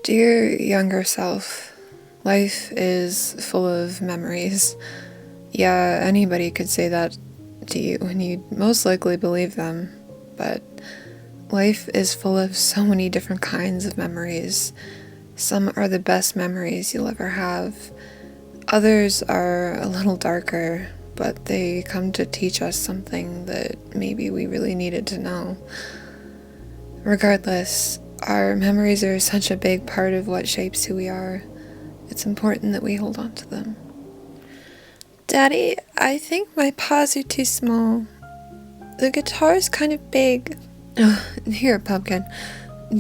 Dear younger self, life is full of memories. Yeah, anybody could say that to you and you'd most likely believe them, but life is full of so many different kinds of memories. Some are the best memories you'll ever have. Others are a little darker, but they come to teach us something that maybe we really needed to know. Regardless, our memories are such a big part of what shapes who we are. It's important that we hold on to them. Daddy, I think my paws are too small. The guitar's kind of big. Here, Pumpkin.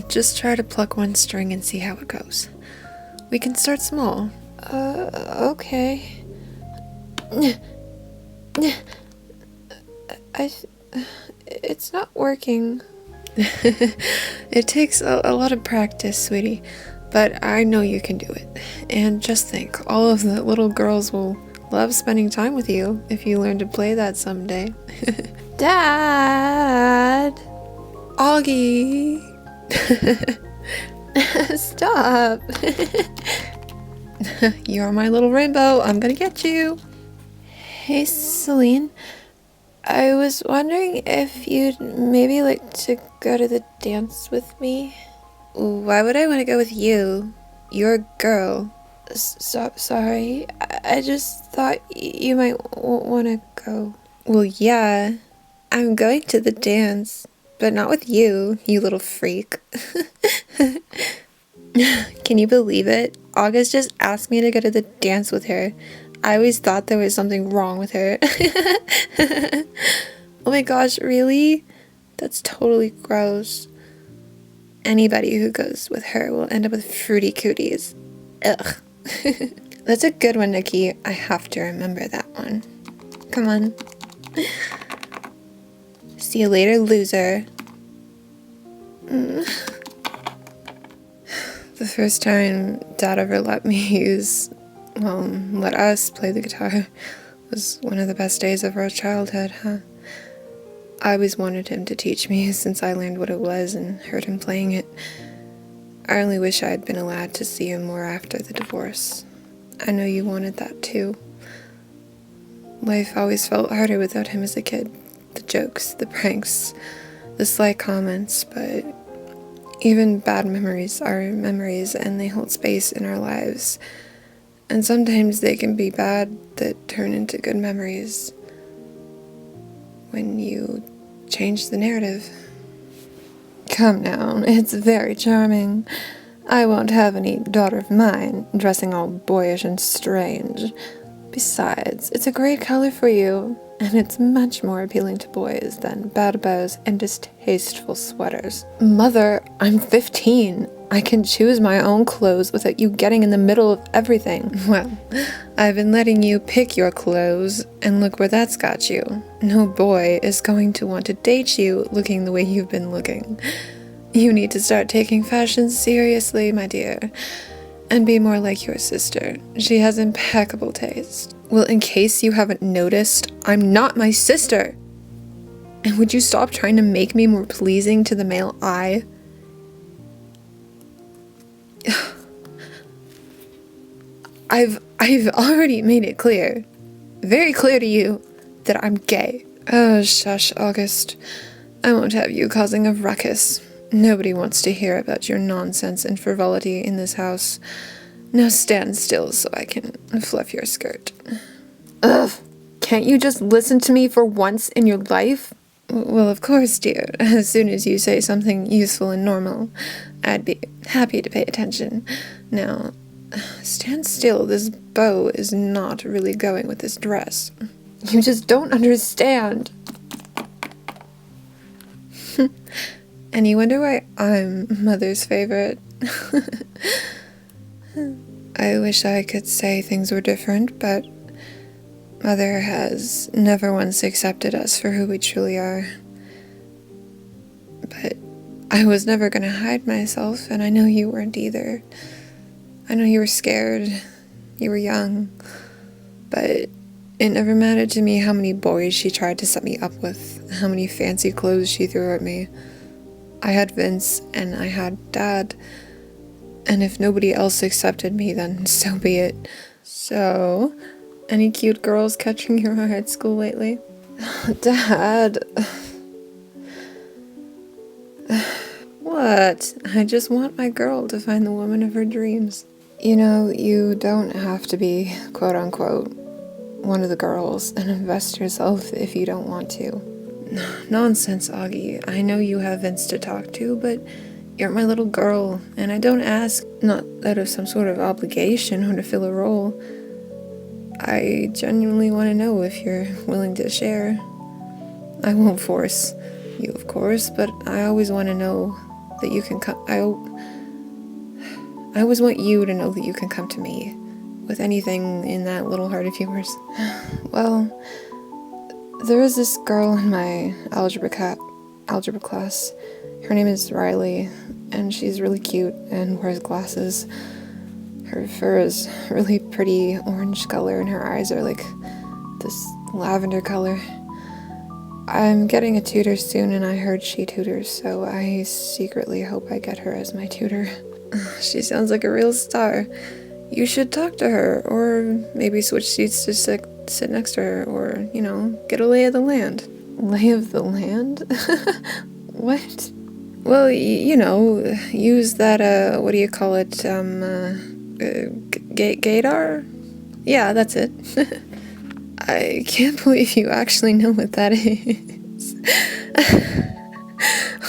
Just try to pluck one string and see how it goes. We can start small. Okay. It's not working. It takes a lot of practice, sweetie, but I know you can do it. And just think, all of the little girls will love spending time with you if you learn to play that someday. Dad! Augie! Stop! You're my little rainbow. I'm gonna get you. Hey, Celine. I was wondering if you'd maybe like to go to the dance with me? Why would I want to go with you? You're a girl. Sorry. I just thought you might want to go. Well, yeah. I'm going to the dance, but not with you, you little freak. Can you believe it? August just asked me to go to the dance with her. I always thought there was something wrong with her. Oh my gosh, really? That's totally gross. Anybody who goes with her will end up with fruity cooties. Ugh. That's a good one, Nikki. I have to remember that one. Come on. See you later, loser. The first time Dad ever let us play the guitar was one of the best days of our childhood, huh? I always wanted him to teach me since I learned what it was and heard him playing it. I only wish I had been allowed to see him more after the divorce. I know you wanted that too. Life always felt harder without him as a kid. The jokes, the pranks, the sly comments, but even bad memories are memories and they hold space in our lives. And sometimes they can be bad that turn into good memories when you change the narrative. Come now, it's very charming. I won't have any daughter of mine dressing all boyish and strange. Besides, it's a great color for you, and it's much more appealing to boys than bad bows and distasteful sweaters. Mother, I'm 15. I can choose my own clothes without you getting in the middle of everything. Well, I've been letting you pick your clothes, and look where that's got you. No boy is going to want to date you looking the way you've been looking. You need to start taking fashion seriously, my dear, and be more like your sister. She has impeccable taste. Well, in case you haven't noticed, I'm not my sister. And would you stop trying to make me more pleasing to the male eye? I've already made it clear, very clear to you, that I'm gay. Oh, shush, August. I won't have you causing a ruckus. Nobody wants to hear about your nonsense and frivolity in this house. Now stand still so I can fluff your skirt. Ugh, can't you just listen to me for once in your life? Well, of course, dear. As soon as you say something useful and normal, I'd be happy to pay attention. Now, stand still. This bow is not really going with this dress. You just don't understand. And you wonder why I'm Mother's favorite? I wish I could say things were different, but Mother has never once accepted us for who we truly are. But I was never going to hide myself, and I know you weren't either. I know you were scared. You were young. But it never mattered to me how many boys she tried to set me up with, how many fancy clothes she threw at me. I had Vince, and I had Dad. And if nobody else accepted me, then so be it. So, any cute girls catching your eye at school lately? Dad. What? I just want my girl to find the woman of her dreams. You know, you don't have to be, quote-unquote, one of the girls and invest yourself if you don't want to. Nonsense, Augie. I know you have Vince to talk to, but you're my little girl, and I don't ask, not out of some sort of obligation or to fill a role. I genuinely want to know if you're willing to share. I won't force you, of course, but I always want to know that you can come. I always want you to know that you can come to me with anything in that little heart of yours. Well, there is this girl in my algebra class. Her name is Riley, and she's really cute and wears glasses. Her fur is really pretty orange color, and her eyes are like this lavender color. I'm getting a tutor soon, and I heard she tutors, so I secretly hope I get her as my tutor. She sounds like a real star. You should talk to her, or maybe switch seats to sit next to her, or, you know, get a lay of the land. Lay of the land? What? Well, you know, use that, what do you call it, gaydar? Yeah, that's it. I can't believe you actually know what that is.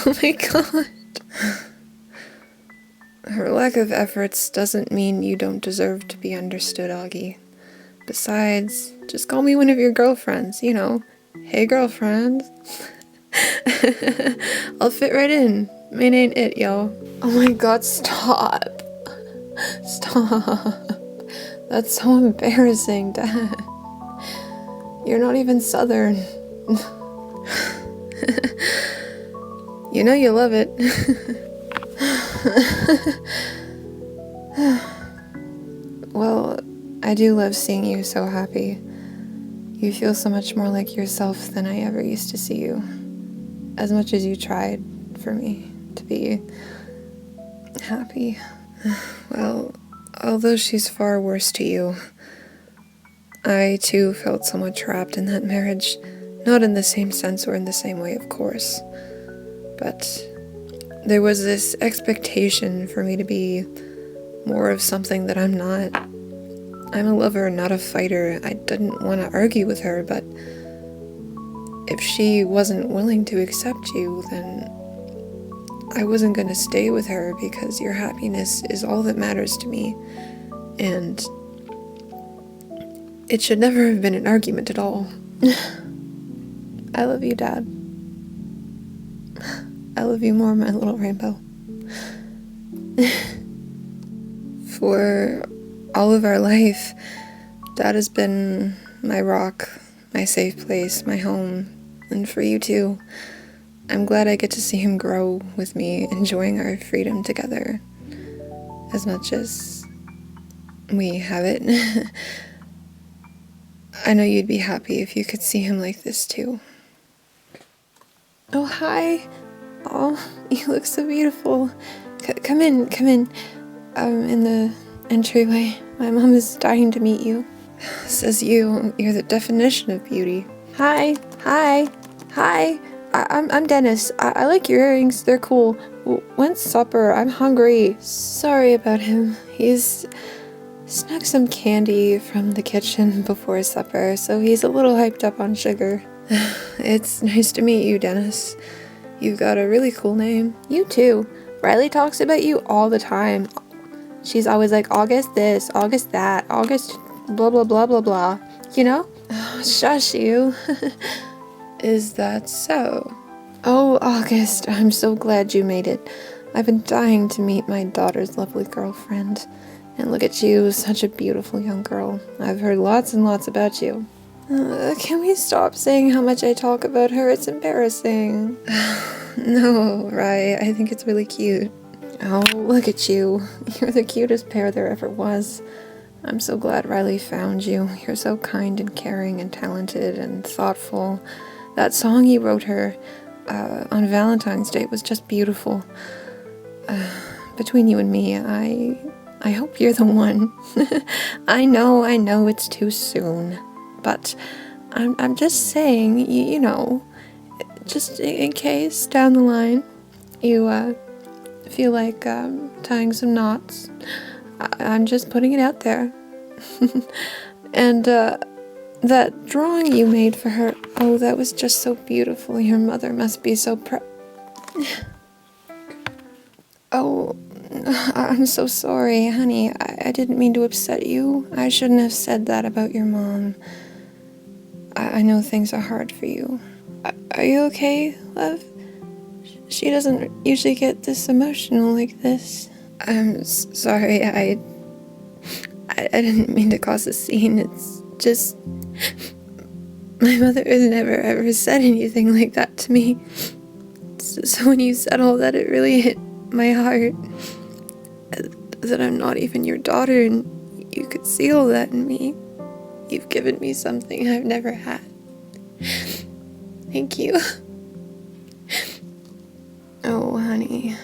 Oh my god. Her lack of efforts doesn't mean you don't deserve to be understood, Augie. Besides, just call me one of your girlfriends, you know. Hey, girlfriend. I'll fit right in. Mine ain't it, yo. Oh my god, stop. Stop. That's so embarrassing, Dad. You're not even Southern. You know you love it. Well, I do love seeing you so happy. You feel so much more like yourself than I ever used to see you. As much as you tried for me to be happy. Well, although she's far worse to you, I too felt somewhat trapped in that marriage. Not in the same sense or in the same way, of course. But there was this expectation for me to be more of something that I'm not. I'm a lover, not a fighter. I didn't want to argue with her, but if she wasn't willing to accept you, then I wasn't going to stay with her, because your happiness is all that matters to me. And it should never have been an argument at all. I love you, Dad. I love you more, my little rainbow. For all of our life, Dad has been my rock, my safe place, my home, and for you too. I'm glad I get to see him grow with me, enjoying our freedom together, as much as we have it. I know you'd be happy if you could see him like this too. Oh, hi. Oh, you look so beautiful. Come in. In the entryway. My mom is dying to meet you. Says you're the definition of beauty. Hi. I'm Dennis. I like your earrings. They're cool. When's supper? I'm hungry. Sorry about him. He's snuck some candy from the kitchen before supper, so he's a little hyped up on sugar. It's nice to meet you, Dennis. You've got a really cool name. You too. Riley talks about you all the time. She's always like, August this, August that, August blah blah blah blah blah. You know? Oh, shush you. Is that so? Oh, August, I'm so glad you made it. I've been dying to meet my daughter's lovely girlfriend. And look at you, such a beautiful young girl. I've heard lots and lots about you. Can we stop saying how much I talk about her? It's embarrassing. No, right, I think it's really cute. Oh, look at you. You're the cutest pair there ever was. I'm so glad Riley found you. You're so kind and caring and talented and thoughtful. That song you wrote her on Valentine's Day was just beautiful. between you and me, I hope you're the one. I know it's too soon, but I'm just saying, you know, just in case down the line you feel like tying some knots. I'm just putting it out there. And that drawing you made for her, oh, that was just so beautiful. Your mother must be so proud. Oh, I'm so sorry, honey. I didn't mean to upset you. I shouldn't have said that about your mom. I know things are hard for you. Are you okay, love? She doesn't usually get this emotional like this. I'm sorry, I didn't mean to cause a scene. It's just... my mother has never ever said anything like that to me. So when you said all that, it really hit my heart. That I'm not even your daughter, and you could see all that in me. You've given me something I've never had. Thank you. Oh, honey.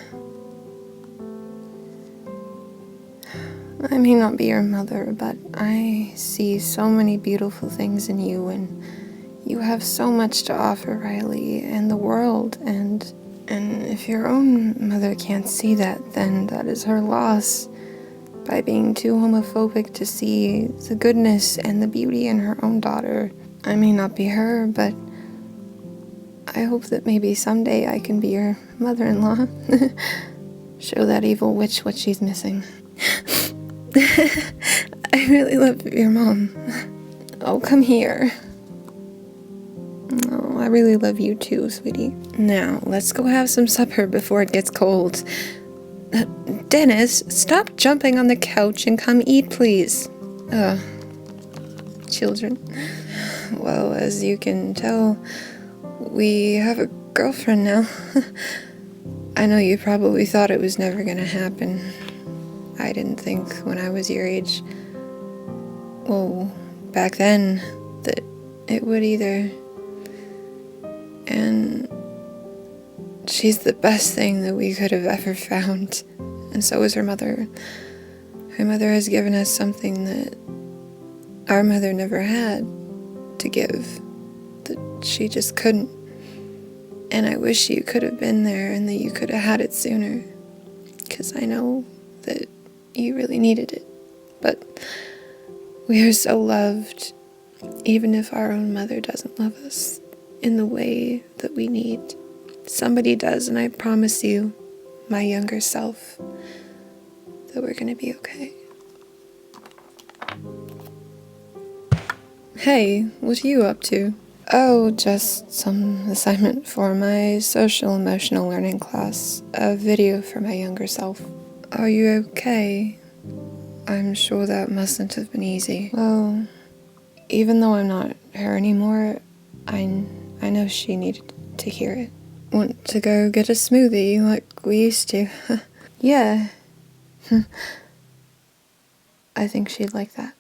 I may not be your mother, but I see so many beautiful things in you, and you have so much to offer Riley and the world, and if your own mother can't see that, then that is her loss. By being too homophobic to see the goodness and the beauty in her own daughter. I may not be her, but I hope that maybe someday I can be your mother-in-law. Show that evil witch what she's missing. I really love your mom. Oh, come here. Oh, I really love you too, sweetie. Now, let's go have some supper before it gets cold. Dennis, stop jumping on the couch and come eat, please. Children. Well, as you can tell, we have a girlfriend now. I know you probably thought it was never gonna happen. I didn't think when I was your age, well, back then, that it would either. And she's the best thing that we could have ever found. And so is her mother. Her mother has given us something that our mother never had to give, that she just couldn't. And I wish you could have been there and that you could have had it sooner, because I know that you really needed it. But we are so loved, even if our own mother doesn't love us in the way that we need. Somebody does, and I promise you, my younger self, that we're gonna be okay. Hey, what are you up to? Oh, just some assignment for my social emotional learning class. A video for my younger self. Are you okay? I'm sure that mustn't have been easy. Well, even though I'm not her anymore, I know she needed to hear it. Want to go get a smoothie like we used to? Yeah. I think she'd like that.